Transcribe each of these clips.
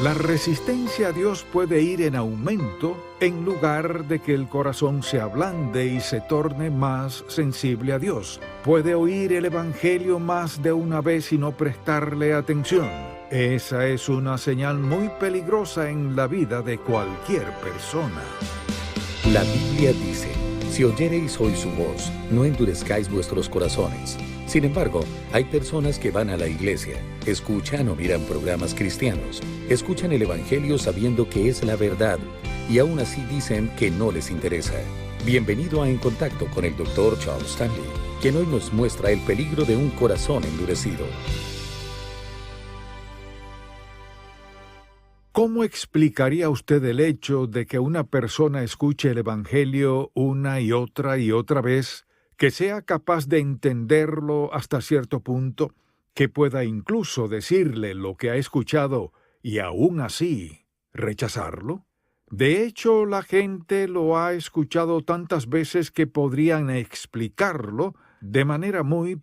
La resistencia a Dios puede ir en aumento en lugar de que el corazón se ablande y se torne más sensible a Dios. Puede oír el Evangelio más de una vez y no prestarle atención. Esa es una señal muy peligrosa en la vida de cualquier persona. La Biblia dice: si oyereis hoy su voz, no endurezcáis vuestros corazones. Sin embargo, hay personas que van a la iglesia, escuchan o miran programas cristianos, escuchan el Evangelio sabiendo que es la verdad, y aún así dicen que no les interesa. Bienvenido a En Contacto con el Dr. Charles Stanley, quien hoy nos muestra el peligro de un corazón endurecido. ¿Cómo explicaría usted el hecho de que una persona escuche el Evangelio una y otra vez, que sea capaz de entenderlo hasta cierto punto, que pueda incluso decirle lo que ha escuchado y aún así rechazarlo? De hecho, la gente lo ha escuchado tantas veces que podrían explicarlo de manera muy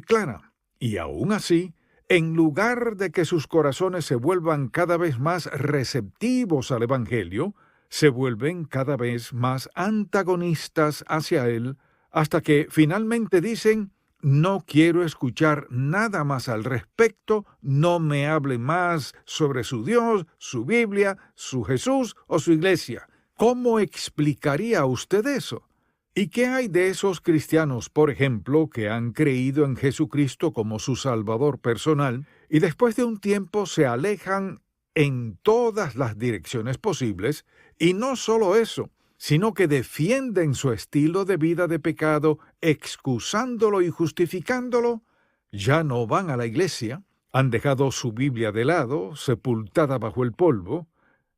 clara. Y aún así, en lugar de que sus corazones se vuelvan cada vez más receptivos al Evangelio, se vuelven cada vez más antagonistas hacia él, hasta que finalmente dicen: no quiero escuchar nada más al respecto, no me hable más sobre su Dios, su Biblia, su Jesús o su iglesia. ¿Cómo explicaría usted eso? ¿Y qué hay de esos cristianos, por ejemplo, que han creído en Jesucristo como su Salvador personal y después de un tiempo se alejan en todas las direcciones posibles? Y no solo eso, sino que defienden su estilo de vida de pecado, excusándolo y justificándolo. Ya no van a la iglesia, han dejado su Biblia de lado, sepultada bajo el polvo,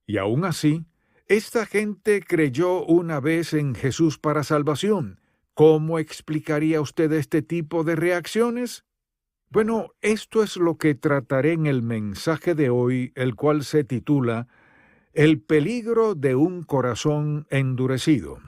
y aún así, esta gente creyó una vez en Jesús para salvación. ¿Cómo explicaría usted este tipo de reacciones? Bueno, esto es lo que trataré en el mensaje de hoy, el cual se titula El peligro de un corazón endurecido.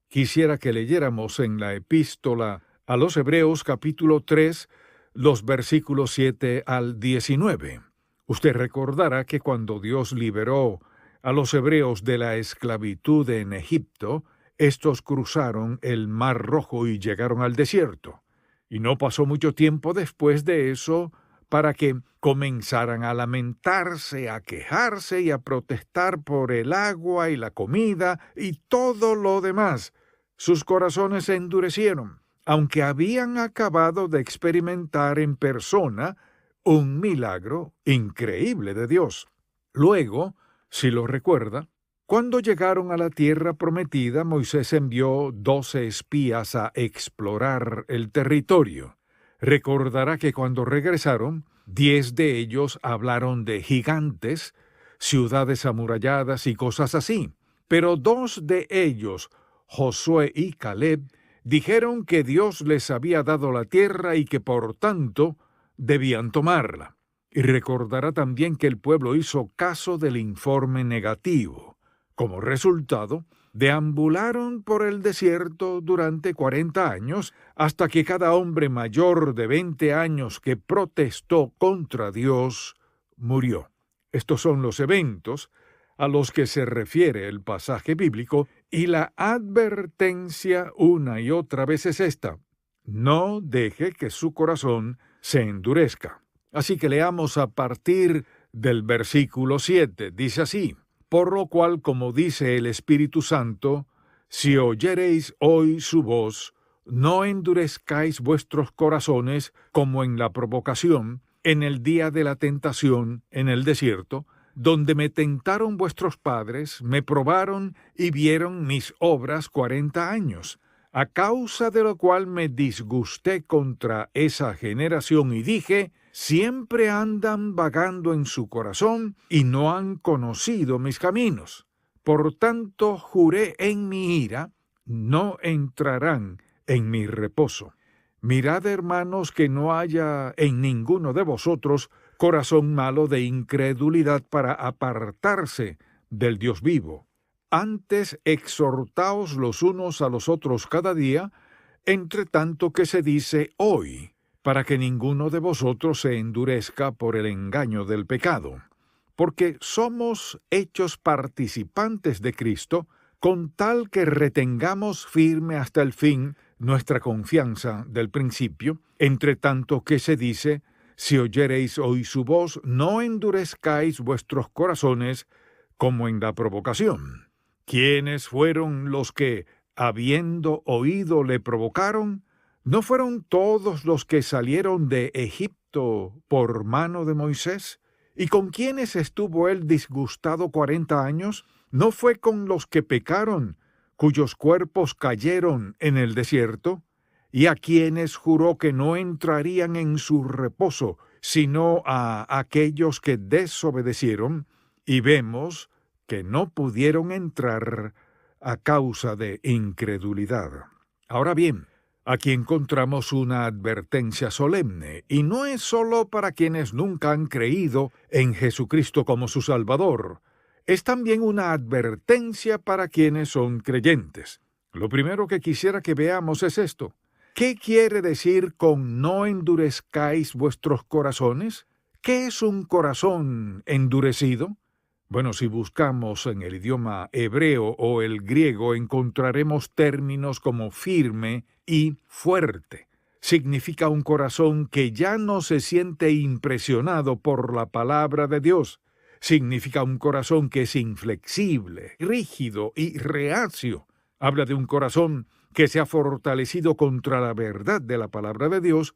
Quisiera que leyéramos en la epístola a los Hebreos capítulo 3, los versículos 7 al 19. Usted recordará que cuando Dios liberó a los hebreos de la esclavitud en Egipto, estos cruzaron el Mar Rojo y llegaron al desierto. Y no pasó mucho tiempo después de eso para que comenzaran a lamentarse, a quejarse y a protestar por el agua y la comida y todo lo demás. Sus corazones se endurecieron, aunque habían acabado de experimentar en persona un milagro increíble de Dios. Luego, si lo recuerda, cuando llegaron a la tierra prometida, Moisés envió 12 espías a explorar el territorio. Recordará que cuando regresaron, 10 de ellos hablaron de gigantes, ciudades amuralladas y cosas así. Pero 2 de ellos, Josué y Caleb, dijeron que Dios les había dado la tierra y que por tanto debían tomarla. Y recordará también que el pueblo hizo caso del informe negativo. Como resultado, deambularon por el desierto durante 40 años hasta que cada hombre mayor de 20 años que protestó contra Dios murió. Estos son los eventos a los que se refiere el pasaje bíblico, y la advertencia una y otra vez es esta: no deje que su corazón se endurezca. Así que leamos a partir del versículo 7. Dice así: por lo cual, como dice el Espíritu Santo, si oyereis hoy su voz, no endurezcáis vuestros corazones como en la provocación, en el día de la tentación en el desierto, donde me tentaron vuestros padres, me probaron y vieron mis obras 40 años, a causa de lo cual me disgusté contra esa generación y dije: siempre andan vagando en su corazón y no han conocido mis caminos. Por tanto, juré en mi ira, no entrarán en mi reposo. Mirad, hermanos, que no haya en ninguno de vosotros corazón malo de incredulidad para apartarse del Dios vivo. Antes exhortaos los unos a los otros cada día, entre tanto que se dice hoy, para que ninguno de vosotros se endurezca por el engaño del pecado. porque somos hechos participantes de Cristo, con tal que retengamos firme hasta el fin nuestra confianza del principio, entre tanto que se dice, si oyereis hoy su voz, no endurezcáis vuestros corazones como en la provocación. ¿Quiénes fueron los que, habiendo oído, le provocaron? ¿No fueron todos los que salieron de Egipto por mano de Moisés? ¿Y con quiénes estuvo él disgustado 40 años? ¿No fue con los que pecaron, cuyos cuerpos cayeron en el desierto? ¿Y a quienes juró que no entrarían en su reposo, sino a aquellos que desobedecieron? Y vemos que no pudieron entrar a causa de incredulidad. Ahora bien, aquí encontramos una advertencia solemne, y no es solo para quienes nunca han creído en Jesucristo como su Salvador, es también una advertencia para quienes son creyentes. Lo primero que quisiera que veamos es esto. ¿Qué quiere decir con no endurezcáis vuestros corazones? ¿Qué es un corazón endurecido? Bueno, si buscamos en el idioma hebreo o el griego, encontraremos términos como firme y fuerte. Significa un corazón que ya no se siente impresionado por la palabra de Dios. Significa un corazón que es inflexible, rígido y reacio. Habla de un corazón que se ha fortalecido contra la verdad de la palabra de Dios,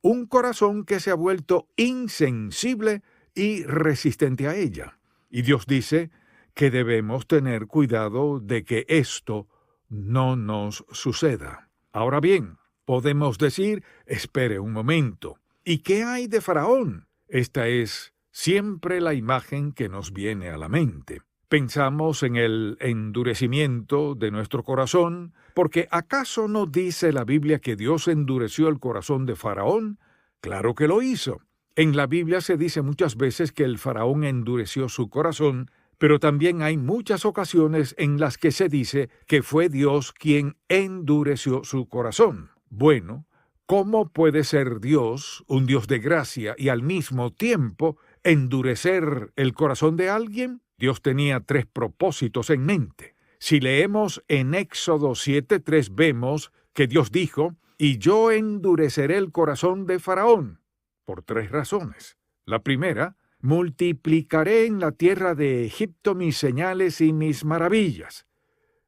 un corazón que se ha vuelto insensible y resistente a ella. Y Dios dice que debemos tener cuidado de que esto no nos suceda. Ahora bien, podemos decir, espere un momento, ¿y qué hay de Faraón? Esta es siempre la imagen que nos viene a la mente. Pensamos en el endurecimiento de nuestro corazón, porque ¿acaso no dice la Biblia que Dios endureció el corazón de Faraón? Claro que lo hizo. En la Biblia se dice muchas veces que el Faraón endureció su corazón, pero también hay muchas ocasiones en las que se dice que fue Dios quien endureció su corazón. Bueno, ¿cómo puede ser Dios, un Dios de gracia, y al mismo tiempo endurecer el corazón de alguien? Dios tenía 3 propósitos en mente. Si leemos en Éxodo 7:3 vemos que Dios dijo, «Y yo endureceré el corazón de Faraón», por 3 razones. La primera, multiplicaré en la tierra de Egipto mis señales y mis maravillas.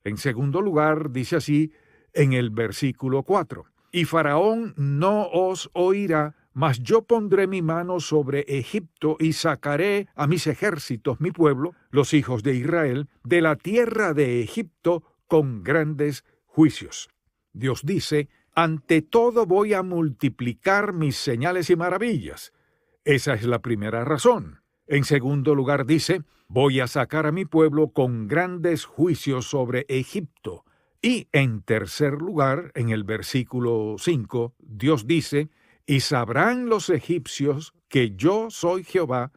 En segundo lugar, dice así en el versículo 4, «Y Faraón no os oirá, mas yo pondré mi mano sobre Egipto y sacaré a mis ejércitos, mi pueblo, los hijos de Israel, de la tierra de Egipto con grandes juicios». Dios dice, ante todo voy a multiplicar mis señales y maravillas. Esa es la primera razón. En segundo lugar dice, voy a sacar a mi pueblo con grandes juicios sobre Egipto. Y en tercer lugar, en el versículo 5, Dios dice, y sabrán los egipcios que yo soy Jehová,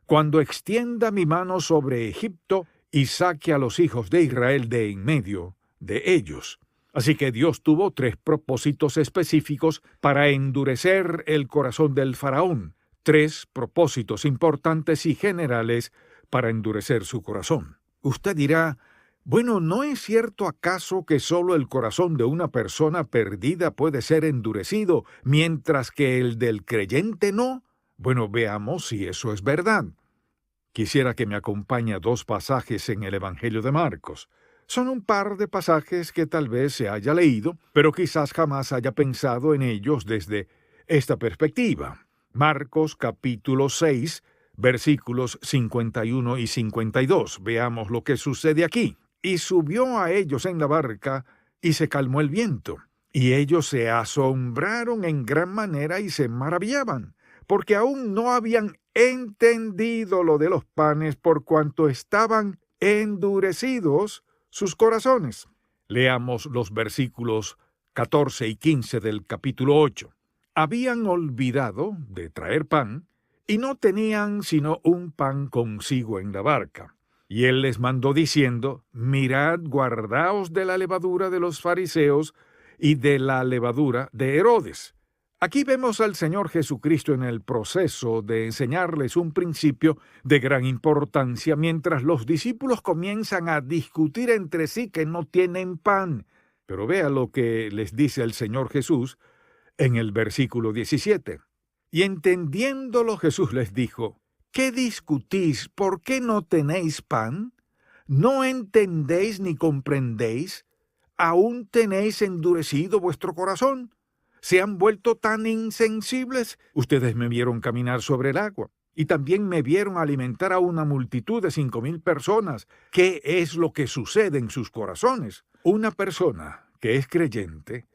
cuando extienda mi mano sobre Egipto y saque a los hijos de Israel de en medio de ellos. Así que Dios tuvo 3 propósitos específicos para endurecer el corazón del faraón. 3 propósitos importantes y generales para endurecer su corazón. Usted dirá, bueno, ¿no es cierto acaso que solo el corazón de una persona perdida puede ser endurecido, mientras que el del creyente no? Bueno, veamos si eso es verdad. Quisiera que me acompañe a 2 pasajes en el Evangelio de Marcos. Son un par de pasajes que tal vez se haya leído, pero quizás jamás haya pensado en ellos desde esta perspectiva. Marcos capítulo 6, versículos 51 y 52. Veamos lo que sucede aquí. Y subió a ellos en la barca, y se calmó el viento. Y ellos se asombraron en gran manera y se maravillaban, porque aún no habían entendido lo de los panes por cuanto estaban endurecidos sus corazones. Leamos los versículos 14 y 15 del capítulo 8. Habían olvidado de traer pan, y no tenían sino un pan consigo en la barca. Y él les mandó diciendo, mirad, guardaos de la levadura de los fariseos y de la levadura de Herodes. Aquí vemos al Señor Jesucristo en el proceso de enseñarles un principio de gran importancia mientras los discípulos comienzan a discutir entre sí que no tienen pan. Pero vea lo que les dice el Señor Jesús en el versículo 17. Y entendiéndolo Jesús les dijo: ¿Qué discutís? ¿Por qué no tenéis pan? ¿No entendéis ni comprendéis? ¿Aún tenéis endurecido vuestro corazón? ¿Se han vuelto tan insensibles? Ustedes me vieron caminar sobre el agua, y también me vieron alimentar a una multitud de 5,000 personas. ¿Qué es lo que sucede en sus corazones? Una persona que es creyente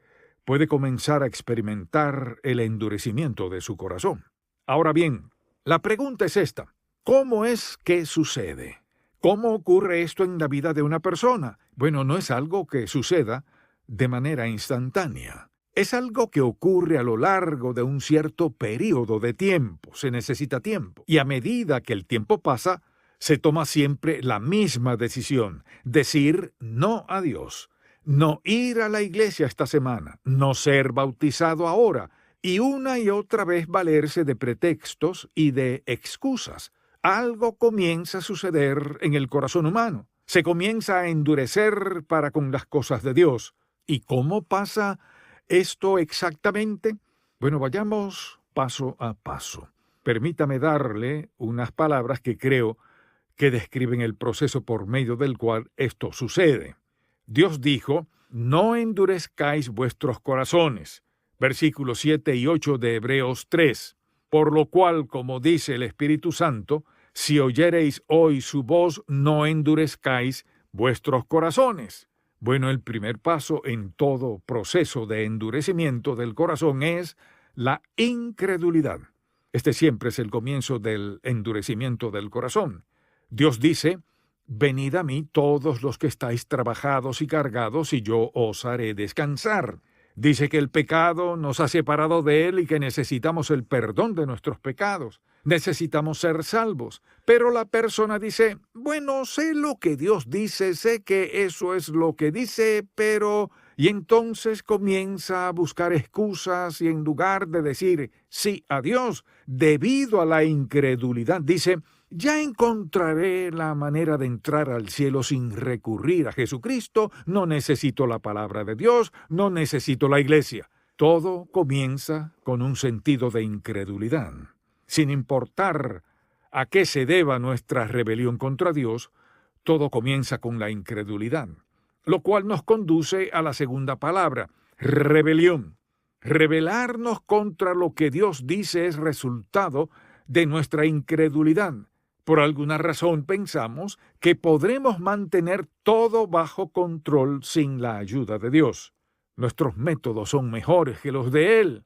puede comenzar a experimentar el endurecimiento de su corazón. Ahora bien, la pregunta es esta: ¿cómo es que sucede? ¿Cómo ocurre esto en la vida de una persona? Bueno, no es algo que suceda de manera instantánea. Es algo que ocurre a lo largo de un cierto periodo de tiempo. Se necesita tiempo. Y a medida que el tiempo pasa, se toma siempre la misma decisión: decir no a Dios, no ir a la iglesia esta semana, no ser bautizado ahora, y una y otra vez valerse de pretextos y de excusas. Algo comienza a suceder en el corazón humano. Se comienza a endurecer para con las cosas de Dios. ¿Y cómo pasa esto exactamente? Bueno, vayamos paso a paso. Permítame darle unas palabras que creo que describen el proceso por medio del cual esto sucede. Dios dijo: no endurezcáis vuestros corazones. Versículos 7 y 8 de Hebreos 3. Por lo cual, como dice el Espíritu Santo, si oyereis hoy su voz, no endurezcáis vuestros corazones. Bueno, el primer paso en todo proceso de endurecimiento del corazón es la incredulidad. Este siempre es el comienzo del endurecimiento del corazón. Dios dice: venid a mí todos los que estáis trabajados y cargados, y yo os haré descansar. Dice que el pecado nos ha separado de Él y que necesitamos el perdón de nuestros pecados. Necesitamos ser salvos. Pero la persona dice: bueno, sé lo que Dios dice, sé que eso es lo que dice, pero... Y entonces comienza a buscar excusas y en lugar de decir sí a Dios, debido a la incredulidad, dice: ya encontraré la manera de entrar al cielo sin recurrir a Jesucristo, no necesito la palabra de Dios, no necesito la iglesia. Todo comienza con un sentido de incredulidad. Sin importar a qué se deba nuestra rebelión contra Dios, todo comienza con la incredulidad, lo cual nos conduce a la segunda palabra: rebelión. Rebelarnos contra lo que Dios dice es resultado de nuestra incredulidad. Por alguna razón pensamos que podremos mantener todo bajo control sin la ayuda de Dios. Nuestros métodos son mejores que los de Él,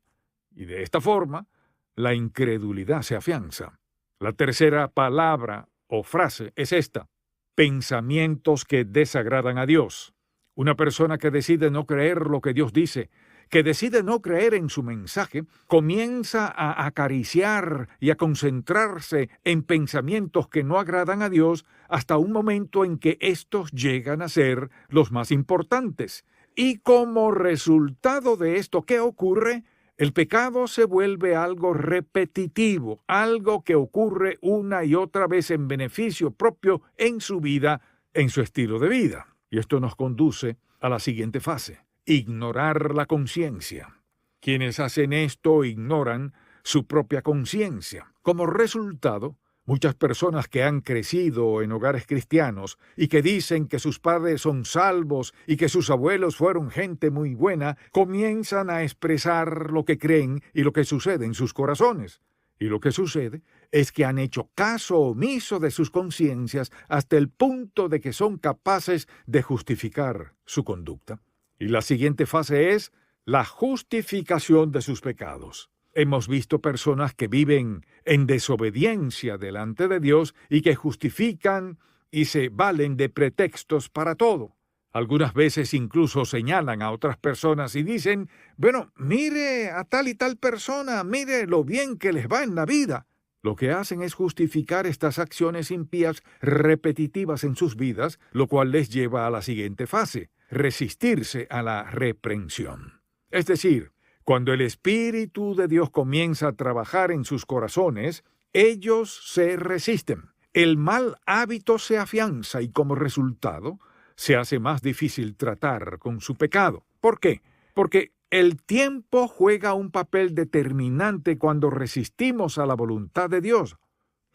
y de esta forma la incredulidad se afianza. La tercera palabra o frase es esta: pensamientos que desagradan a Dios. Una persona que decide no creer lo que Dios dice, que decide no creer en su mensaje, comienza a acariciar y a concentrarse en pensamientos que no agradan a Dios hasta un momento en que estos llegan a ser los más importantes. Y como resultado de esto, ¿qué ocurre? El pecado se vuelve algo repetitivo, algo que ocurre una y otra vez en beneficio propio en su vida, en su estilo de vida. Y esto nos conduce a la siguiente fase: ignorar la conciencia. Quienes hacen esto ignoran su propia conciencia. Como resultado, muchas personas que han crecido en hogares cristianos y que dicen que sus padres son salvos y que sus abuelos fueron gente muy buena, comienzan a expresar lo que creen y lo que sucede en sus corazones. Y lo que sucede es que han hecho caso omiso de sus conciencias hasta el punto de que son capaces de justificar su conducta. Y la siguiente fase es la justificación de sus pecados. Hemos visto personas que viven en desobediencia delante de Dios y que justifican y se valen de pretextos para todo. Algunas veces incluso señalan a otras personas y dicen: bueno, mire a tal y tal persona, mire lo bien que les va en la vida. Lo que hacen es justificar estas acciones impías repetitivas en sus vidas, lo cual les lleva a la siguiente fase: resistirse a la reprensión. Es decir, Cuando el Espíritu de Dios comienza a trabajar en sus corazones, ellos se resisten. El mal hábito se afianza y como resultado se hace más difícil tratar con su pecado. ¿Por qué? Porque el tiempo juega un papel determinante cuando resistimos a la voluntad de Dios.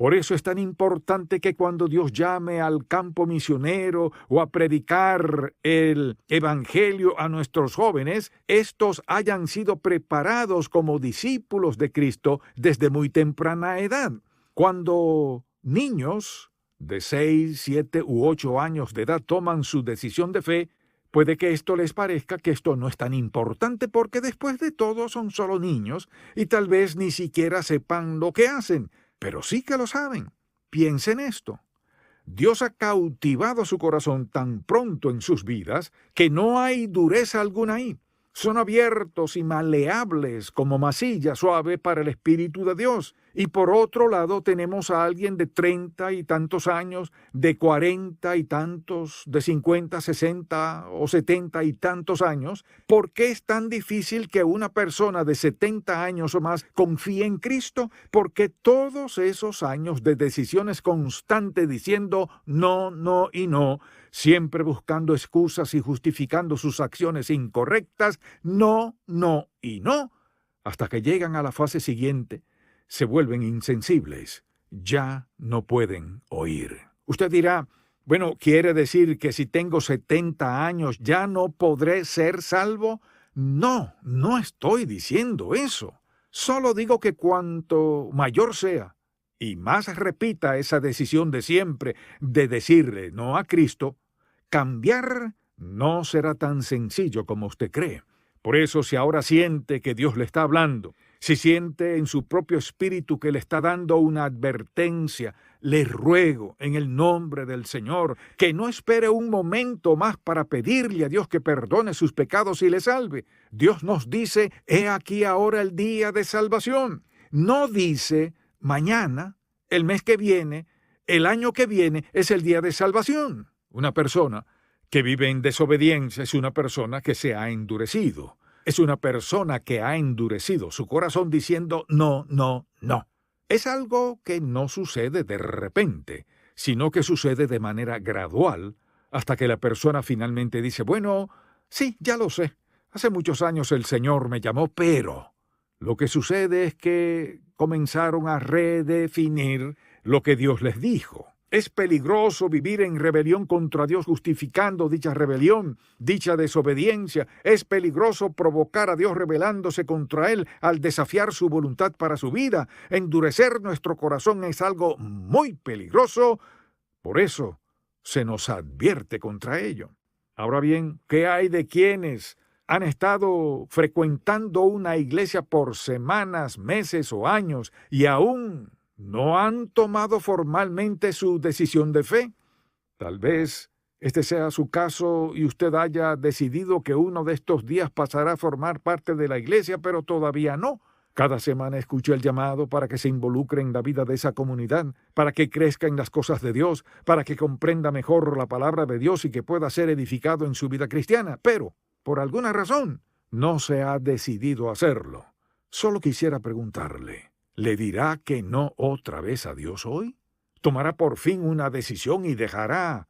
Por eso es tan importante que cuando Dios llame al campo misionero o a predicar el Evangelio a nuestros jóvenes, estos hayan sido preparados como discípulos de Cristo desde muy temprana edad. Cuando niños de 6, 7 u 8 años de edad toman su decisión de fe, puede que esto les parezca que esto no es tan importante porque después de todo son solo niños y tal vez ni siquiera sepan lo que hacen, pero sí que lo saben. Piensen esto. Dios ha cautivado su corazón tan pronto en sus vidas que no hay dureza alguna ahí. Son abiertos y maleables como masilla suave para el Espíritu de Dios. Y por otro lado tenemos a alguien de 30 y tantos años, de 40 y tantos, de 50, 60 o 70 y tantos años. ¿Por qué es tan difícil que una persona de 70 años o más confíe en Cristo? Porque todos esos años de decisiones constantes diciendo no, no y no, siempre buscando excusas y justificando sus acciones incorrectas, no, no y no, hasta que llegan a la fase siguiente, se vuelven insensibles, ya no pueden oír. Usted dirá, bueno, ¿quiere decir que si tengo 70 años ya no podré ser salvo? No, no estoy diciendo eso. Solo digo que cuanto mayor sea y más repita esa decisión de siempre de decirle no a Cristo, cambiar no será tan sencillo como usted cree. Por eso, si ahora siente que Dios le está hablando, si siente en su propio espíritu que le está dando una advertencia, le ruego en el nombre del Señor que no espere un momento más para pedirle a Dios que perdone sus pecados y le salve. Dios nos dice, he aquí ahora el día de salvación. No dice mañana, el mes que viene, el año que viene es el día de salvación. Una persona que vive en desobediencia es una persona que se ha endurecido. Es una persona que ha endurecido su corazón diciendo no, no, no. Es algo que no sucede de repente, sino que sucede de manera gradual, hasta que la persona finalmente dice, bueno, sí, ya lo sé. Hace muchos años el Señor me llamó, pero lo que sucede es que comenzaron a redefinir lo que Dios les dijo. Es peligroso vivir en rebelión contra Dios justificando dicha rebelión, dicha desobediencia. Es peligroso provocar a Dios rebelándose contra Él al desafiar su voluntad para su vida. Endurecer nuestro corazón es algo muy peligroso. Por eso se nos advierte contra ello. Ahora bien, ¿qué hay de quienes han estado frecuentando una iglesia por semanas, meses o años y aún no han tomado formalmente su decisión de fe? Tal vez este sea su caso y usted haya decidido que uno de estos días pasará a formar parte de la iglesia, pero todavía no. Cada semana escucha el llamado para que se involucre en la vida de esa comunidad, para que crezca en las cosas de Dios, para que comprenda mejor la palabra de Dios y que pueda ser edificado en su vida cristiana. Pero, por alguna razón, no se ha decidido hacerlo. Solo quisiera preguntarle, ¿le dirá que no otra vez a Dios hoy? ¿Tomará por fin una decisión y dejará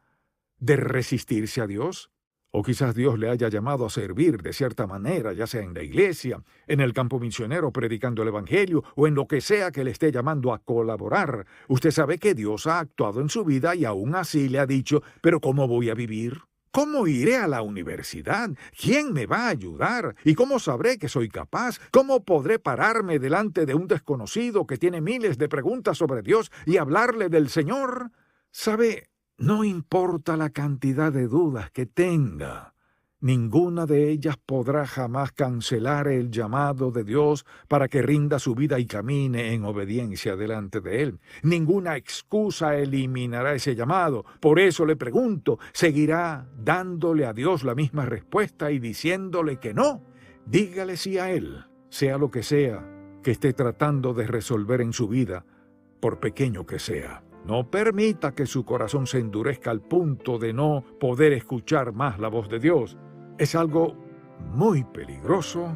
de resistirse a Dios? O quizás Dios le haya llamado a servir de cierta manera, ya sea en la iglesia, en el campo misionero predicando el Evangelio o en lo que sea que le esté llamando a colaborar. Usted sabe que Dios ha actuado en su vida y aún así le ha dicho, ¿pero cómo voy a vivir? ¿Cómo iré a la universidad? ¿Quién me va a ayudar? ¿Y cómo sabré que soy capaz? ¿Cómo podré pararme delante de un desconocido que tiene miles de preguntas sobre Dios y hablarle del Señor? ¿Sabe? No importa la cantidad de dudas que tenga, ninguna de ellas podrá jamás cancelar el llamado de Dios para que rinda su vida y camine en obediencia delante de Él. Ninguna excusa eliminará ese llamado. Por eso le pregunto, ¿seguirá dándole a Dios la misma respuesta y diciéndole que no? Dígale sí a Él, sea lo que sea que esté tratando de resolver en su vida, por pequeño que sea. No permita que su corazón se endurezca al punto de no poder escuchar más la voz de Dios. Es algo muy peligroso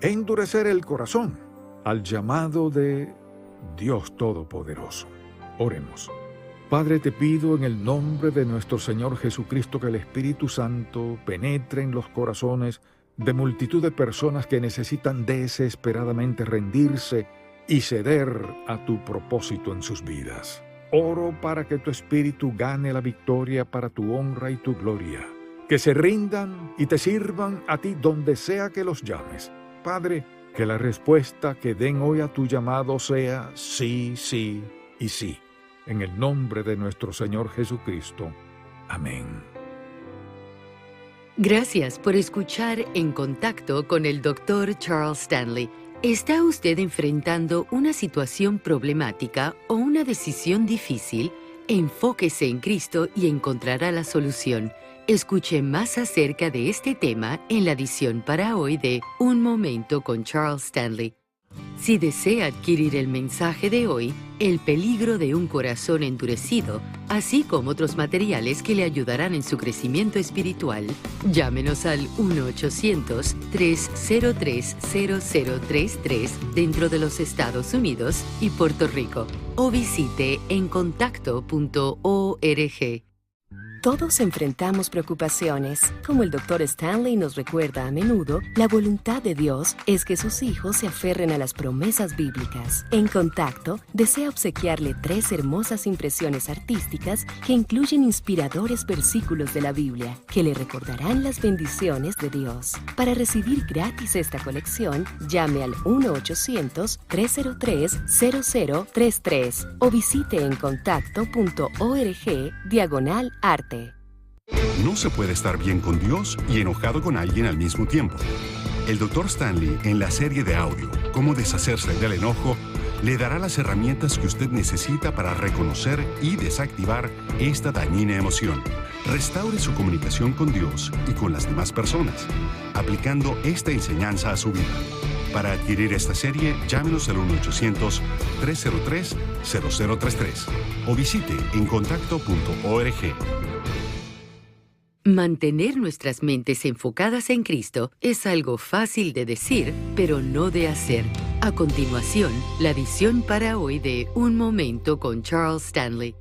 endurecer el corazón al llamado de Dios Todopoderoso. Oremos. Padre, te pido en el nombre de nuestro Señor Jesucristo que el Espíritu Santo penetre en los corazones de multitud de personas que necesitan desesperadamente rendirse y ceder a tu propósito en sus vidas. Oro para que tu Espíritu gane la victoria para tu honra y tu gloria. Que se rindan y te sirvan a ti donde sea que los llames. Padre, que la respuesta que den hoy a tu llamado sea sí, sí y sí. En el nombre de nuestro Señor Jesucristo. Amén. Gracias por escuchar En Contacto con el Dr. Charles Stanley. ¿Está usted enfrentando una situación problemática o una decisión difícil? Enfóquese en Cristo y encontrará la solución. Escuche más acerca de este tema en la edición para hoy de Un Momento con Charles Stanley. Si desea adquirir el mensaje de hoy, El peligro de un corazón endurecido, así como otros materiales que le ayudarán en su crecimiento espiritual, llámenos al 1-800-303-0033 dentro de los Estados Unidos y Puerto Rico, o visite encontacto.org. Todos enfrentamos preocupaciones. Como el Dr. Stanley nos recuerda a menudo, la voluntad de Dios es que sus hijos se aferren a las promesas bíblicas. En Contacto, desea obsequiarle 3 hermosas impresiones artísticas que incluyen inspiradores versículos de la Biblia, que le recordarán las bendiciones de Dios. Para recibir gratis esta colección, llame al 1-800-303-0033 o visite encontacto.org/arte. No se puede estar bien con Dios y enojado con alguien al mismo tiempo. El Dr. Stanley, en la serie de audio Cómo deshacerse del enojo, le dará las herramientas que usted necesita para reconocer y desactivar esta dañina emoción. Restaure su comunicación con Dios y con las demás personas, aplicando esta enseñanza a su vida. Para adquirir esta serie, llámenos al 1-800-303-0033 o visite encontacto.org. Mantener nuestras mentes enfocadas en Cristo es algo fácil de decir, pero no de hacer. A continuación, la edición para hoy de Un Momento con Charles Stanley.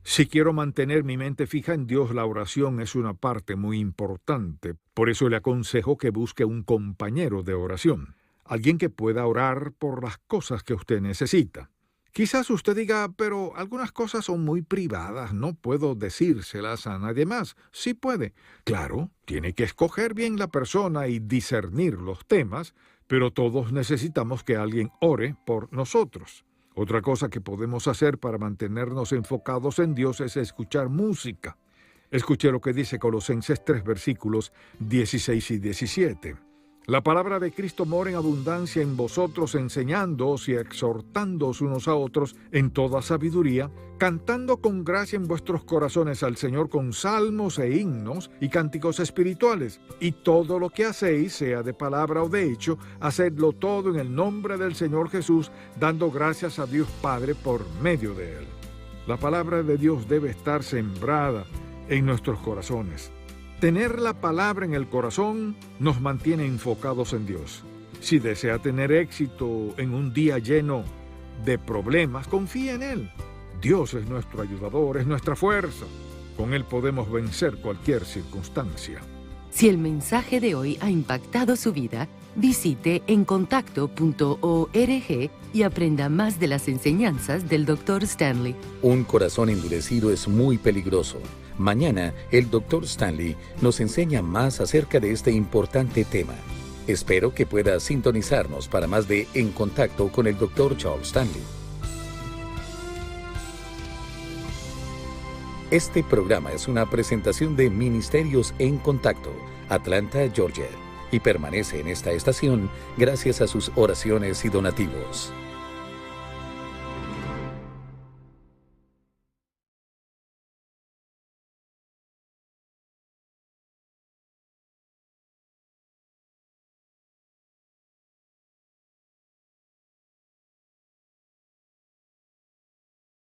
Si quiero mantener mi mente fija en Dios, la oración es una parte muy importante. Por eso le aconsejo que busque un compañero de oración. Alguien que pueda orar por las cosas que usted necesita. Quizás usted diga, pero algunas cosas son muy privadas, no puedo decírselas a nadie más. Sí puede. Claro, tiene que escoger bien la persona y discernir los temas, pero todos necesitamos que alguien ore por nosotros. Otra cosa que podemos hacer para mantenernos enfocados en Dios es escuchar música. Escuche lo que dice Colosenses 3, versículos 16 y 17. La palabra de Cristo mora en abundancia en vosotros, enseñándoos y exhortándoos unos a otros en toda sabiduría, cantando con gracia en vuestros corazones al Señor con salmos e himnos y cánticos espirituales. Y todo lo que hacéis, sea de palabra o de hecho, hacedlo todo en el nombre del Señor Jesús, dando gracias a Dios Padre por medio de Él. La palabra de Dios debe estar sembrada en nuestros corazones. Tener la palabra en el corazón nos mantiene enfocados en Dios. Si desea tener éxito en un día lleno de problemas, confía en Él. Dios es nuestro ayudador, es nuestra fuerza. Con Él podemos vencer cualquier circunstancia. Si el mensaje de hoy ha impactado su vida, visite encontacto.org y aprenda más de las enseñanzas del Dr. Stanley. Un corazón endurecido es muy peligroso. Mañana, el Dr. Stanley nos enseña más acerca de este importante tema. Espero que pueda sintonizarnos para más de En Contacto con el Dr. Charles Stanley. Este programa es una presentación de Ministerios En Contacto, Atlanta, Georgia, y permanece en esta estación gracias a sus oraciones y donativos.